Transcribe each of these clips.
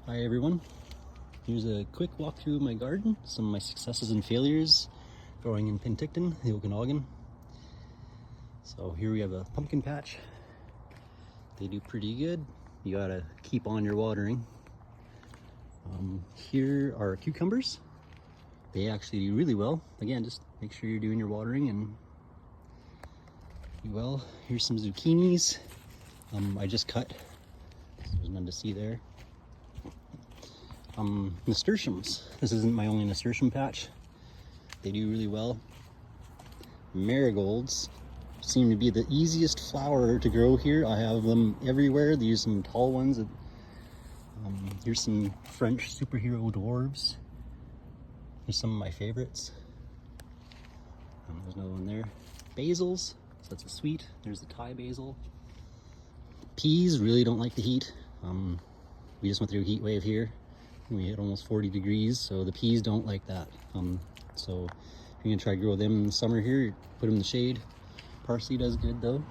Hi everyone, here's a quick walkthrough of my garden, some of my successes and failures growing in Penticton, the Okanagan. So here we have a pumpkin patch. They do pretty good. You gotta keep on your watering. Here are cucumbers. They actually do really well. Again, just make sure you're doing your watering and do well. Here's some zucchinis. I just cut, so there's none to see there. Nasturtiums. This isn't my only nasturtium patch. They do really well. Marigolds seem to be the easiest flower to grow here. I have them everywhere. These are some tall ones. Here's some French superhero dwarves. Here's some of my favorites. There's another one there. Basils, so that's a sweet. There's the Thai basil. Peas really don't like the heat. We just went through a heat wave here. We hit almost 40 degrees, so the peas don't like that. So if you're gonna try to grow them in the summer here, put them in the shade. Parsley does good though.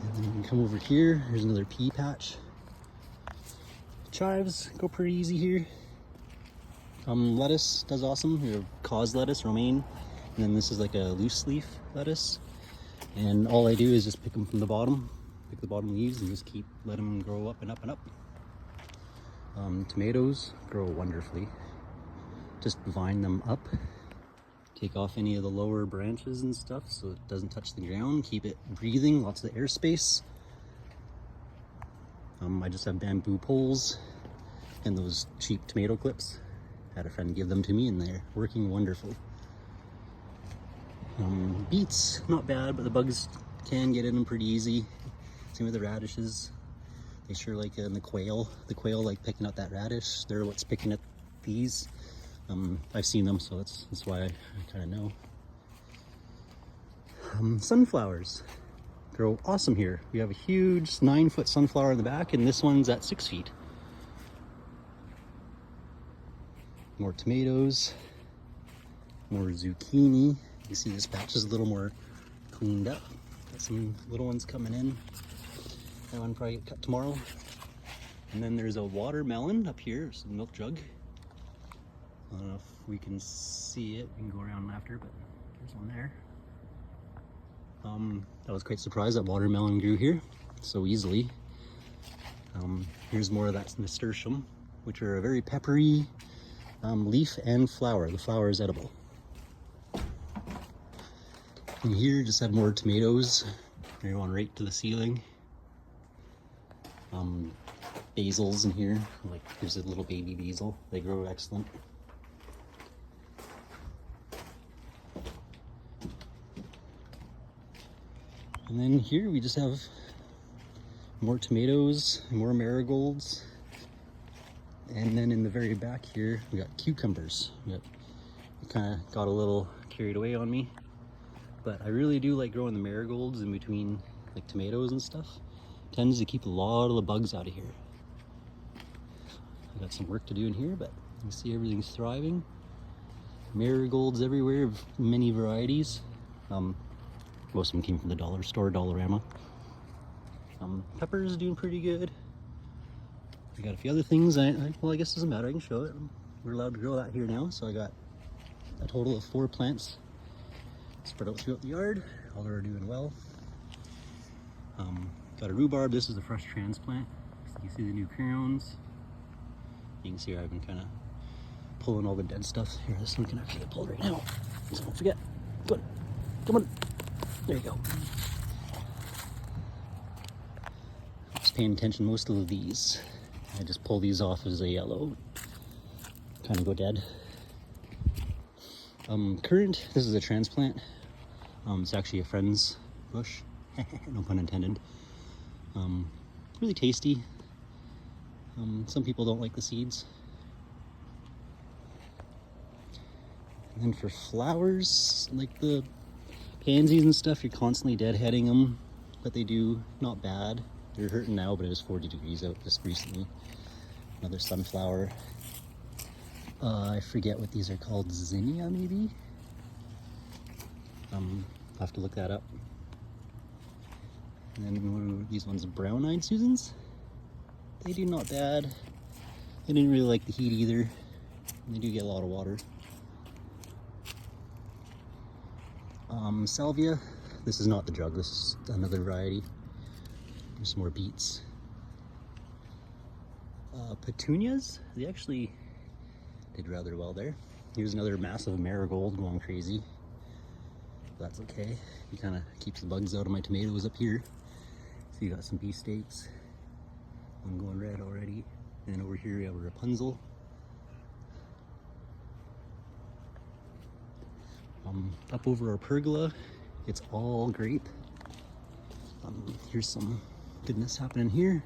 And then you can come over here. Here's another pea patch. Chives go pretty easy here. Lettuce does awesome. We have cause lettuce, romaine, and then this is like a loose leaf lettuce. And all I do is just pick them from the bottom, pick the bottom leaves, and just keep let them grow up and up and up. Tomatoes grow wonderfully. Just vine them up. Take off any of the lower branches and stuff so it doesn't touch the ground. Keep it breathing, lots of airspace. I just have bamboo poles and those cheap tomato clips. Had a friend give them to me and they're working wonderfully. Beets, not bad, but the bugs can get in them pretty easy. Same with the radishes. They sure like the quail. The quail like picking up that radish. They're what's picking at these. I've seen them, so that's why I kind of know. Sunflowers grow awesome here. We have a huge 9-foot sunflower in the back, and this one's at 6 feet. More tomatoes, more zucchini. You see this patch is a little more cleaned up. Got some little ones coming in. That one probably get cut tomorrow. And then there's a watermelon up here, it's a milk jug. I don't know if we can see it. We can go around after, but there's one there. I was quite surprised that watermelon grew here so easily. Here's more of that nasturtium, which are a very peppery leaf and flower. The flower is edible. And here just have more tomatoes. They're going right to the ceiling. Basils in here, like there's a little baby basil. They grow excellent. And then here we just have more tomatoes, more marigolds. And then in the very back here, we got cucumbers. It kind of got a little carried away on me, but I really do like growing the marigolds in between like tomatoes and stuff. Tends to keep a lot of the bugs out of here. I got some work to do in here, but you can see everything's thriving. Marigolds everywhere of many varieties. Most of them came from the dollar store, Dollarama. Peppers doing pretty good. I got a few other things. Well, I guess it doesn't matter. I can show it. We're allowed to grow that here now. So I got a total of 4 plants spread out throughout the yard. All are doing well. Got a rhubarb. This is a fresh transplant. So you see the new crowns. You can see here I've been kind of pulling all the dead stuff. Here, this one can actually get pulled right now. So don't forget. Come on. Come on. There you go. Just paying attention most of these. I just pull these off as a yellow. Kind of go dead. Currant, this is a transplant. It's actually a friend's bush. No pun intended. Really tasty. Some people don't like the seeds. And then for flowers, like the pansies and stuff, you're constantly deadheading them, but they do not bad. They're hurting now, but it was 40 degrees out just recently. Another sunflower. I forget what these are called. Zinnia, maybe? I'll have to look that up. And then these ones, brown-eyed Susans. They do not bad. They didn't really like the heat either. They do get a lot of water. Salvia. This is not the drug, this is another variety. There's some more beets. Petunias, they actually did rather well there. Here's another massive marigold going crazy. That's okay. He kind of keeps the bugs out of my tomatoes up here. So you got some beefsteaks. One going red already. And over here we have a Rapunzel. Up over our pergola, it's all grape. Here's some goodness happening here.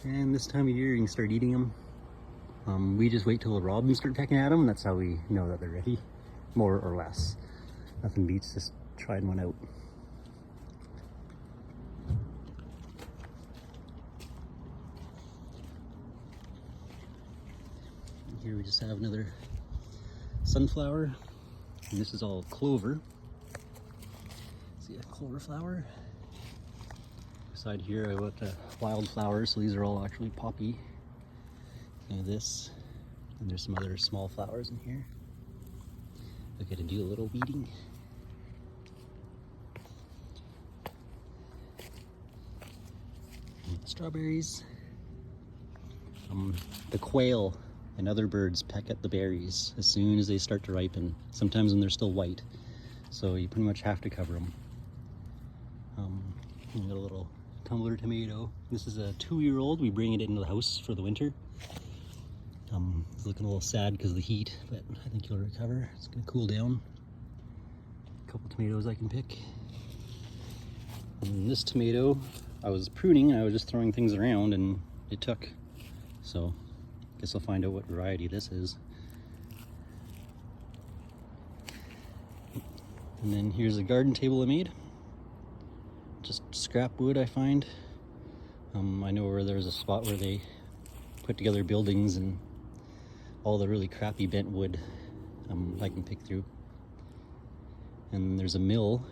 And this time of year you can start eating them. We just wait till the robins start pecking at them. That's how we know that they're ready, more or less. Nothing beats just trying one out. Here we just have another sunflower. And this is all clover. See a clover flower? Beside here I got wildflowers, so these are all actually poppy. This, and there's some other small flowers in here. I got to do a little weeding. Strawberries. The quail and other birds peck at the berries as soon as they start to ripen, sometimes when they're still white. So you pretty much have to cover them. Got a little tumbler tomato. This is a 2-year-old. We bring it into the house for the winter. It's looking a little sad because of the heat, but I think he'll recover. It's gonna cool down. A couple tomatoes I can pick. And this tomato, I was pruning and I was just throwing things around and it took. So guess I'll find out what variety this is. And then here's a garden table I made. Just scrap wood I find. I know where there's a spot where they put together buildings and all the really crappy bent wood I can pick through. And there's a mill,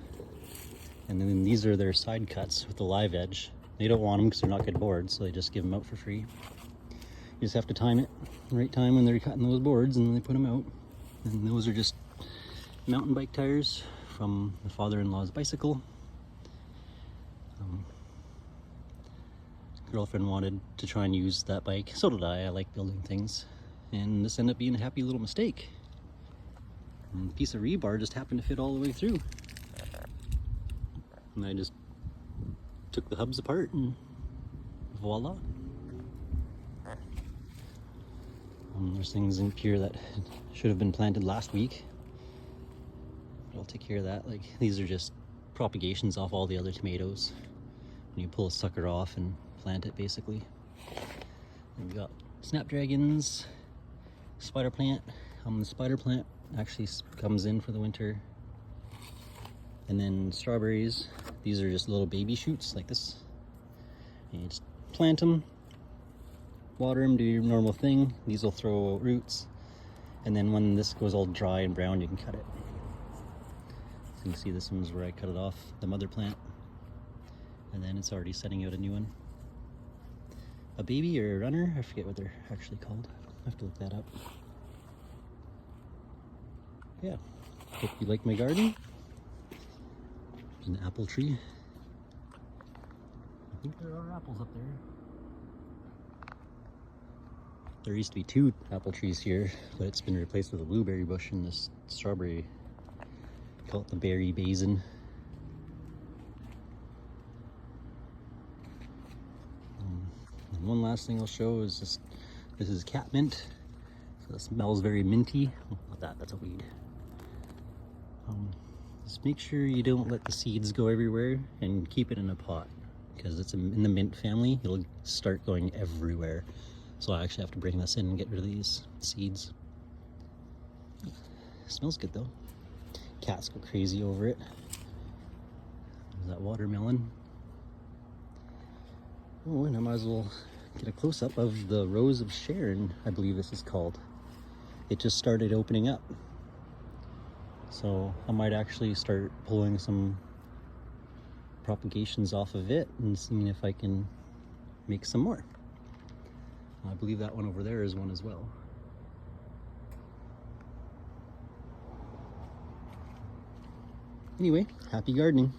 and then these are their side cuts with the live edge. They don't want them because they're not good boards, so they just give them out for free. You just have to time it the right time when they're cutting those boards, and then they put them out. And those are just mountain bike tires from the father-in-law's bicycle. Girlfriend wanted to try and use that bike. So did I. I like building things. And this ended up being a happy little mistake. And the piece of rebar just happened to fit all the way through. And I just took the hubs apart and voila. There's things in here that should have been planted last week. I'll take care of that. Like, these are just propagations off all the other tomatoes. And you pull a sucker off and plant it basically. And we got snapdragons, spider plant. The spider plant actually comes in for the winter. And then strawberries. These are just little baby shoots like this. And you just plant them, water them, do your normal thing. These will throw out roots. And then when this goes all dry and brown, you can cut it. So you can see this one's where I cut it off, the mother plant. And then it's already setting out a new one. A baby or a runner, I forget what they're actually called. I have to look that up. Yeah, hope you like my garden. There's an apple tree. I think there are apples up there. There used to be 2 apple trees here, but it's been replaced with a blueberry bush and this strawberry. Call it the berry basin. And one last thing I'll show is this is catmint. So it smells very minty. Oh, not that's a weed. Just make sure you don't let the seeds go everywhere and keep it in a pot, because it's in the mint family. It'll start going everywhere. So I actually have to bring this in and get rid of these seeds. It smells good though. Cats go crazy over it. There's that watermelon. Oh, and I might as well get a close-up of the Rose of Sharon, I believe this is called. It just started opening up. So I might actually start pulling some propagations off of it and seeing if I can make some more. I believe that one over there is one as well. Anyway, happy gardening.